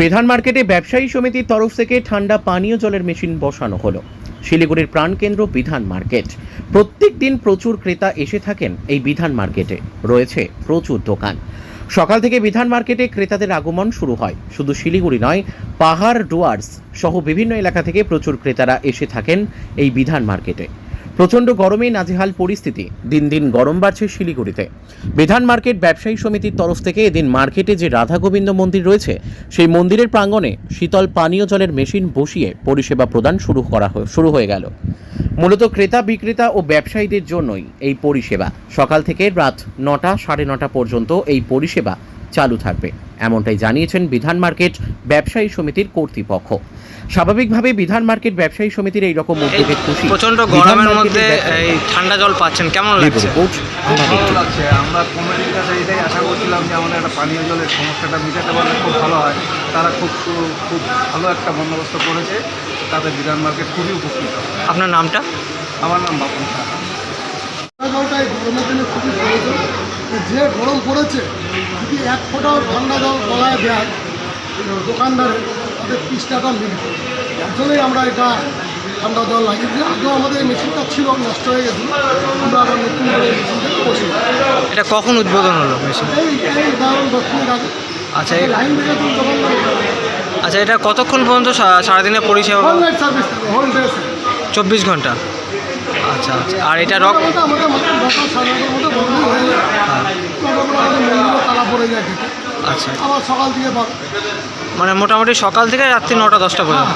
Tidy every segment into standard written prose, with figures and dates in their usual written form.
বিধান মার্কেটে ব্যবসায়ী সমিতির তরফ থেকে ঠান্ডা পানীয় জলের মেশিন বসানো হলো। শিলিগুড়ির প্রাণকেন্দ্র বিধান মার্কেট। প্রত্যেক দিন প্রচুর ক্রেতা এসে থাকেন এই বিধান মার্কেটে। রয়েছে প্রচুর দোকান। সকাল থেকে বিধান মার্কেটে ক্রেতাদের আগমন শুরু হয়। শুধু শিলিগুড়ি নয়, পাহাড়, ডুয়ার্স সহ বিভিন্ন এলাকা থেকে প্রচুর ক্রেতারা এসে থাকেন এই বিধান মার্কেটে। প্রচণ্ড গরমে নাজেহাল পরিস্থিতি। দিন দিন গরম বাড়ছে শিলিগুড়িতে। বিধান মার্কেট ব্যবসায়ী সমিতির তরফ থেকে এদিন মার্কেটে যে রাধা গোবিন্দ মন্দির রয়েছে, সেই মন্দিরের প্রাঙ্গণে শীতল পানীয় জলের মেশিন বসিয়ে পরিষেবা প্রদান শুরু হয়ে গেল। মূলত ক্রেতা বিক্রেতা ও ব্যবসায়ীদের জন্যই এই পরিষেবা। সকাল থেকে রাত 9টা, 9:30 পর্যন্ত এই পরিষেবা চালু থাকবে, এমনটাই জানিয়েছেন বিধান মার্কেট ব্যবসায়ী সমিতির কর্তৃপক্ষ। স্বাভাবিকভাবে বিধান মার্কেট ব্যবসায়ী সমিতির এই রকম উদ্যোগে খুশি। প্রচন্ড গরমের মধ্যে এই ঠান্ডা জল পাচ্ছেন, কেমন লাগছে? ভালো লাগছে। আমরা কমিটির কাছে এটাই আশা করছিলাম যে আমাদের একটা পানীয় জলের সমস্যাটা মেটাতে পারলে খুব ভালো হয়। তারা খুব ভালো একটা বন্দোবস্ত করেছে, তাদের বিধান মার্কেট খুবই উপকৃত। আপনার নামটা? আমার নাম বাপন সাহা। জলটা এই গরমের দিনে খুবই প্রয়োজন। যে গরম পড়েছে, যদি এক ফোঁটাও ঠান্ডা জল গলায় দেয় দোকানদারে, তাদের 30 টাকা মিলবে। এর জন্যই আমরা এটা ঠান্ডা জল লাগিয়েছি। আগেও আমাদের এই মেশিনটা ছিল, নষ্ট হয়ে গেছিল। আমরা আবার নতুন করে এই মেশিনটাকে বসে। এটা কখন উদ্বোধন হলো মেশিন? এই ধরুন 10 মিনিট আগে। আচ্ছা, লাইন থেকে দোকান আচ্ছা, এটা কতক্ষণ পর্যন্ত সারাদিনে পরিষেবা? হোল নাইট সার্ভিস থাকে, হোল ডে 24 ঘন্টা। আচ্ছা আচ্ছা। আর এটা আমাদের 10টা 9:30 মধ্যে বন্ধ হয়ে যায়। মন্দিরে তালা পড়ে যায় খেতে। আচ্ছা, আবার সকাল থেকে মানে মোটামুটি সকাল থেকে রাত্রি 9টা 10টা পর্যন্ত।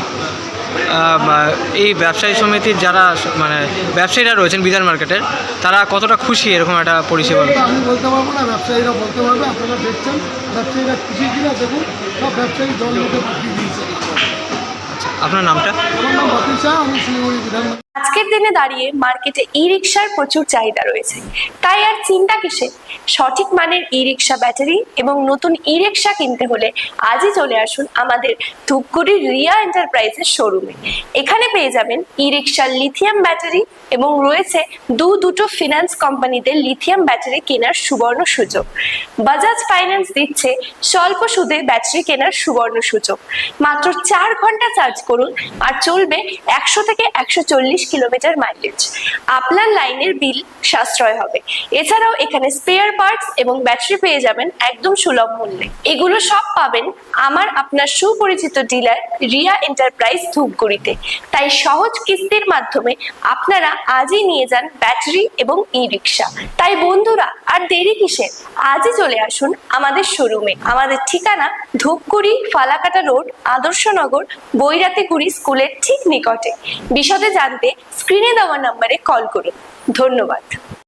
এই ব্যবসায়ী সমিতির যারা মানে ব্যবসায়ীরা রয়েছেন বিধান মার্কেটের, তারা কতটা খুশি এরকম একটা পরিষেবা? আমি বলতে পারবো না, ব্যবসায়ীরা বলতে পারবে। আপনারা দেখছেন ব্যবসায়ীরা খুশি কিনা, দেখুন সব ব্যবসায়ী জল মধ্যে পাঠিয়ে দিয়েছে। আচ্ছা, আপনার নামটা? আমার নাম বাপি শাহ, আমি শিলিগুড়ি বিধান। আজকের দিনে দাঁড়িয়ে মার্কেটে ই রিক্সার প্রচুর চাহিদা রয়েছে, তাই আর চিন্তা কিসে? সঠিক মানের ই রিক্সা ব্যাটারি এবং নতুন ই রিক্সা কিনতে হলে আজই চলে আসুন আমাদের ধূপগুড়ির রিয়া এন্টারপ্রাইজের শোরুমে। এখানে পেয়ে যাবেন ই রিক্সার লিথিয়াম ব্যাটারি এবং রয়েছে দুটো ফিনান্স কোম্পানিতে লিথিয়াম ব্যাটারি কেনার সুবর্ণ সুযোগ। বাজাজ ফাইন্যান্স দিচ্ছে স্বল্প সুদে ব্যাটারি কেনার সুবর্ণ সুযোগ। মাত্র 4 ঘন্টা চার্জ করুন আর চলবে 100 থেকে 140 কিলোমিটার মাইলেজ। আপনার লাইনের বিল সাশ্রয় হবে। এছাড়াও এখানে স্পেয়ার পার্টস এবং ব্যাটারি পেয়ে যাবেন একদম সুলভ মূল্যে। এগুলো সব পাবেন আপনার সুপরিচিত ডিলার রিয়া এন্টারপ্রাইজ ধূপগুড়িতে। তাই সহজ কিস্তির মাধ্যমে আপনারা আজই নিয়ে যান ব্যাটারি এবং ই রিক্সা। তাই বন্ধুরা, আর দেরি কিসের? আজই চলে আসুন আমাদের শোরুমে। আমাদের ঠিকানা ধূপগুড়ি ফালাকাটা রোড, আদর্শনগর, বৈরাতিগুড়ি স্কুলের ঠিক নিকটে। বিশদে জানতে স্ক্রিনে দেওয়া নম্বরে কল করুন। ধন্যবাদ।